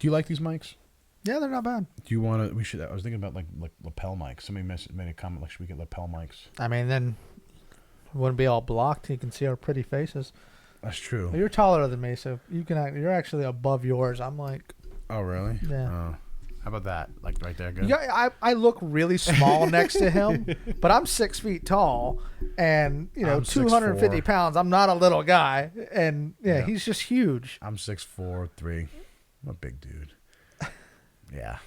Do you like these mics? Yeah, they're not bad. Do you want to? We should. I was thinking about like lapel mics. Somebody made a comment like, should we get lapel mics? I mean, then it wouldn't be all blocked. You can see our pretty faces. That's true. Well, you're taller than me, so you're actually above yours. I'm like, oh really? Yeah. How about that? Like right there, good. Yeah, I look really small next to him, but I'm 6 feet tall, and 250 pounds. I'm not a little guy, and he's just huge. I'm 6'4", 3. I'm a big dude. Yeah.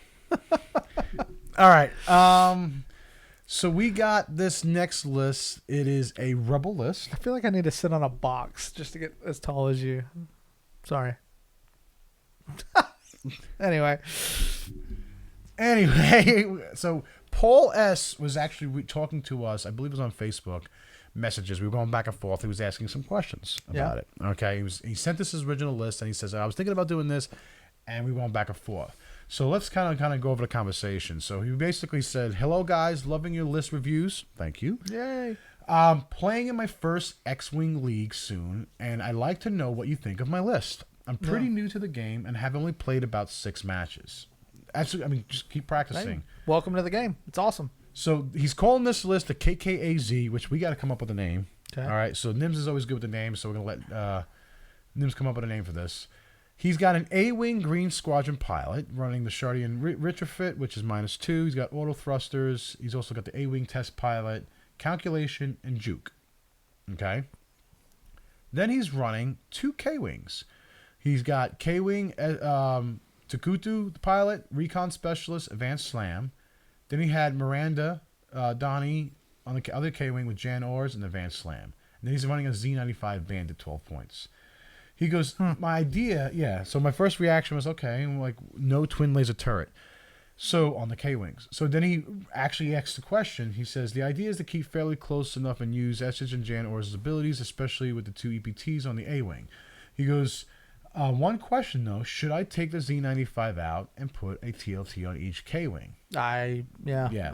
All right. So we got this next list. It is a rebel list. I feel like I need to sit on a box just to get as tall as you. Sorry. Anyway, so Paul S. was actually talking to us. I believe it was on Facebook messages. We were going back and forth. He was asking some questions about it. Okay. He sent us his original list, and he says, I was thinking about doing this, and we went back and forth. So let's kind of go over the conversation. So he basically said, hello, guys. Loving your list reviews. Thank you. Yay. Playing in my first X-Wing League soon, and I'd like to know what you think of my list. I'm pretty new to the game and have only played about 6 matches. Actually, I mean, just keep practicing. Hey, welcome to the game. It's awesome. So he's calling this list the KKAZ, which we got to come up with a name. Okay. All right. So Nims is always good with the name, so we're going to let Nims come up with a name for this. He's got an AWing Green Squadron pilot running the Chardaan Refit, which is -2. He's got Autothrusters. He's also got the AWing test pilot, calculation, and Juke. Okay. Then he's running 2 KWings. He's got KWing, Tuketu, the pilot, Recon Specialist, Advanced Slam. Then he had Miranda, Doni on the other KWing with Jan Ors and Advanced Slam. And then he's running a Z95 Bandit, 12 points. He goes, my idea, so my first reaction was, okay, like no twin laser turret. So on the K-Wings. So then he actually asked the question. He says, the idea is to keep fairly close enough and use Esege and Jan Ors' abilities, especially with the 2 EPTs on the A-Wing. He goes, one question, though. Should I take the Z95 out and put a TLT on each K-Wing? I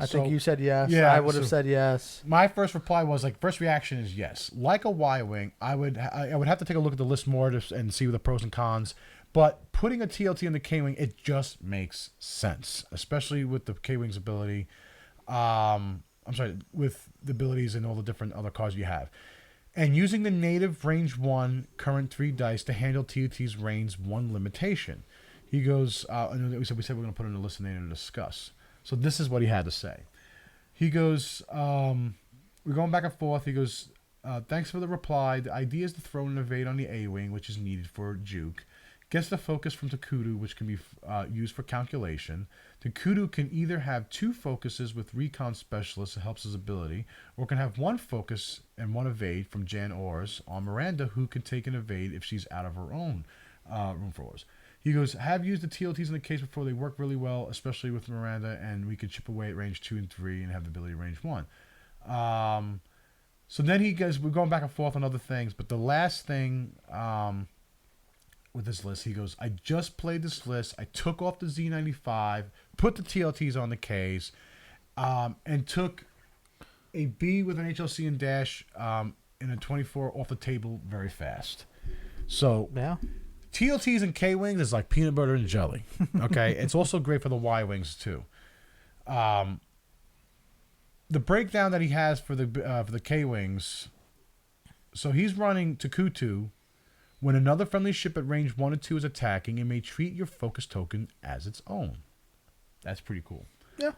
think you said yes. Yeah, I would have said yes. My first reply was, first reaction is yes. Like a Y-Wing, I would have to take a look at the list more and see the pros and cons. But putting a TLT on the K-Wing, it just makes sense, especially with the K-Wing's ability. With the abilities and all the different other cards you have. And using the native range 1 current 3 dice to handle TLT's range 1 limitation. He goes, we said we're going to put in a list and to discuss. So this is what he had to say. He goes, we're going back and forth. He goes, thanks for the reply. The idea is to throw an evade on the A-Wing, which is needed for Juke. Gets the focus from Tuketu, which can be used for calculation. Tuketu can either have 2 focuses with Recon Specialist that helps his ability, or can have 1 focus and 1 evade from Jan Ors on Miranda, who can take an evade if she's out of her own room for Ors. He goes, have used the TLTs in the case before. They work really well, especially with Miranda, and we could chip away at range 2 and 3 and have the ability range 1. So then he goes, we're going back and forth on other things, but the last thing... with this list, he goes, I just played this list. I took off the Z95, put the TLTs on the Ks, and took a B with an HLC and dash and a 24 off the table very fast. So TLTs and K-Wings is like peanut butter and jelly. Okay, it's also great for the Y-Wings too. The breakdown that he has for the K-Wings, so he's running Tuketu. When another friendly ship at range 1 or 2 is attacking, it may treat your focus token as its own. That's pretty cool. Yeah.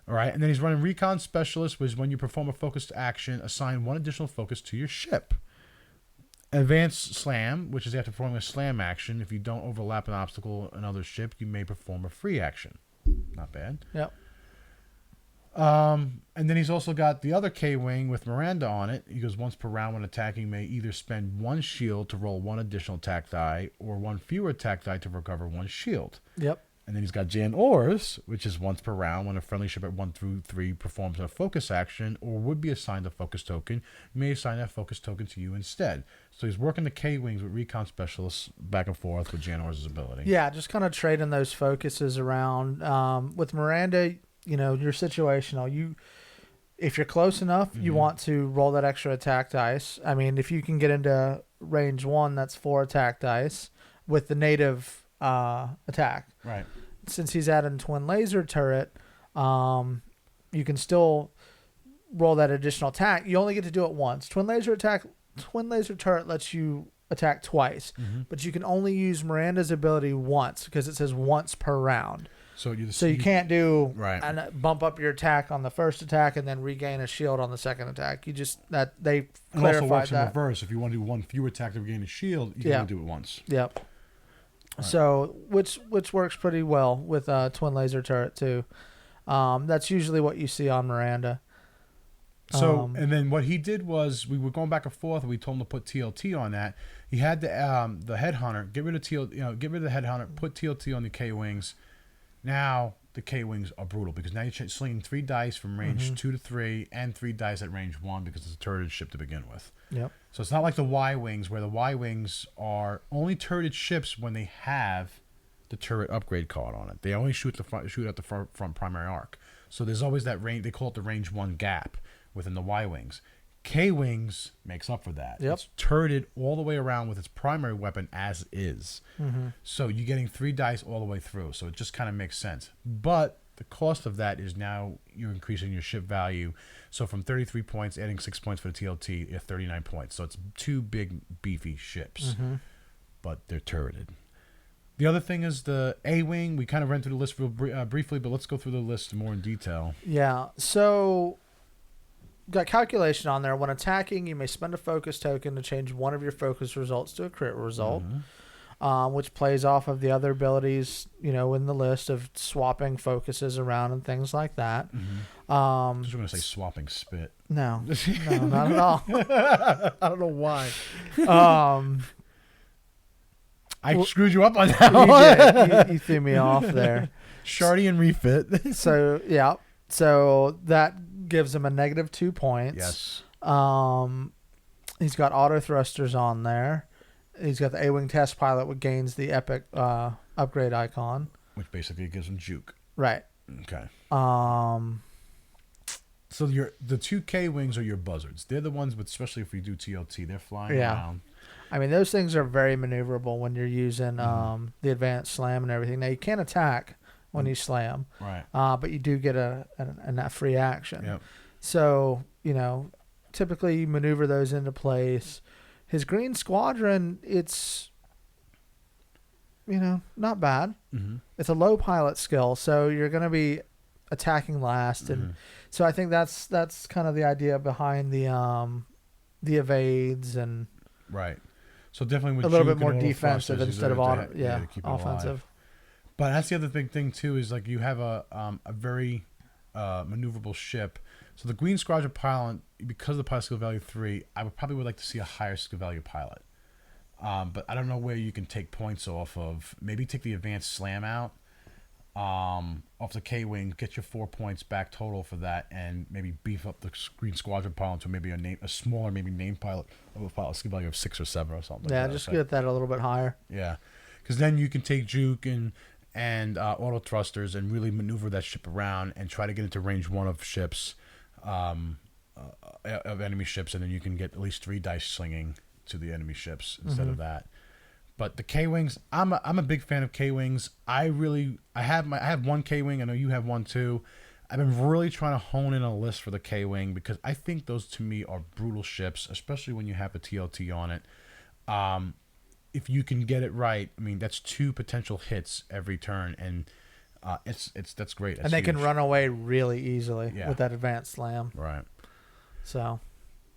All right. And then he's running Recon Specialist, which is when you perform a focused action, assign 1 additional focus to your ship. Advanced Slam, which is after performing a slam action. If you don't overlap an obstacle in another ship, you may perform a free action. Not bad. Yep. And then he's also got the other K-Wing with Miranda on it. He goes, once per round when attacking, may either spend 1 shield to roll 1 additional attack die or 1 fewer attack die to recover 1 shield. Yep. And then he's got Jan Ors, which is once per round when a friendly ship at 1 through 3 performs a focus action or would be assigned a focus token. You may assign that focus token to you instead. So he's working the K-Wings with Recon Specialists back and forth with Jan Ors' ability. Yeah, just kind of trading those focuses around. With Miranda, your situational. If you're close enough, you want to roll that extra attack dice. I mean, if you can get into range 1, that's 4 attack dice. With the native attack. Right. Since he's adding twin laser turret, you can still roll that additional attack. You only get to do it once. Twin laser turret lets you attack twice, but you can only use Miranda's ability once because it says once per round. So you can't do right. and bump up your attack on the first attack and then regain a shield on the second attack. You just they clarified it also works that. in reverse. If you want to do one fewer attack to regain a shield, you can only do it once. Yep. Right. So which works pretty well with twin laser turret too. That's usually what you see on Miranda. So and then what he did was we were going back and forth. And we told him to put TLT on that. He had the Headhunter. Get rid of get rid of the Headhunter. Put TLT on the KWings. Now the KWings are brutal because now you're slinging 3 dice from range 2 to 3 and 3 dice at range 1 because it's a turreted ship to begin with. Yep. So it's not like the Y-Wings where the Y-Wings are only turreted ships when they have the turret upgrade card on it. They only shoot at the front primary arc. So there's always that range. They call it the range 1 gap within the Y-Wings. K-Wings makes up for that. Yep. It's turreted all the way around with its primary weapon as is. So you're getting 3 dice all the way through. So it just kind of makes sense. But the cost of that is now you're increasing your ship value. So from 33 points, adding 6 points for the TLT, you're 39 points. So it's 2 big, beefy ships. But they're turreted. The other thing is the A-Wing. We kind of ran through the list real briefly, but let's go through the list more in detail. Yeah. So got calculation on there. When attacking, you may spend a focus token to change one of your focus results to a crit result, which plays off of the other abilities, in the list of swapping focuses around and things like that. I was going to say swapping spit. No, not at all. I don't know why. I screwed you up on that one. You threw me off there. Chardaan Refit. So, yeah. So that gives him a -2 points. Yes. He's got Autothrusters on there. He's got the A-Wing test pilot, which gains the epic upgrade icon. Which basically gives him Juke. Right. Okay. So the 2 K-Wings are your buzzards. They're the ones, especially if we do TLT, they're flying around. I mean, those things are very maneuverable when you're using the advanced slam and everything. Now, you can't attack when you slam. Right. But you do get a free action. Yep. So, typically you maneuver those into place. His green squadron, it's, not bad. It's a low pilot skill, so you're going to be attacking last. And so I think that's kind of the idea behind the evades and right. So definitely with a little Juke bit more and defensive instead of to keep it offensive. Alive. But that's the other big thing too is like you have a very maneuverable ship. So the Green Squadron pilot, because of the pilot skill value 3, I would like to see a higher skill value pilot. But I don't know where you can take points off of. Maybe take the advanced slam out off the K-Wing, get your 4 points back total for that, and maybe beef up the Green Squadron pilot to maybe a smaller name pilot of a pilot skill value of 6 or 7 or something. Yeah, just get that a little bit higher. Yeah, because then you can take Juke and Autothrusters and really maneuver that ship around and try to get into range 1 of ships, of enemy ships, and then you can get at least 3 dice slinging to the enemy ships instead of that. But the K-Wings, I'm a big fan of K-Wings. I have one K-Wing. I know you have one too. I've been really trying to hone in a list for the K-Wing because I think those to me are brutal ships, especially when you have a TLT on it. If you can get it right, I mean that's 2 potential hits every turn, and that's great. That's and they huge. can run away really easily with that advanced slam. Right. So,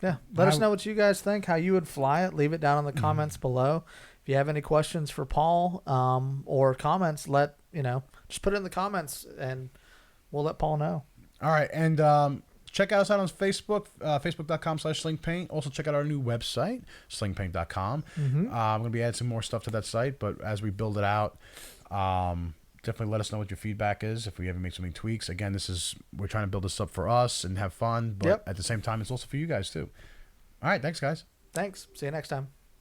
yeah, let us know what you guys think, how you would fly it. Leave it down in the comments below. If you have any questions for Paul or comments, just put it in the comments and we'll let Paul know. All right, and check us out on Facebook, facebook.com/slingpaint. Also check out our new website, slingpaint.com. I'm going to be adding some more stuff to that site, but as we build it out, definitely let us know what your feedback is if we ever make some tweaks. Again, we're trying to build this up for us and have fun, but at the same time, it's also for you guys too. All right, thanks, guys. Thanks. See you next time.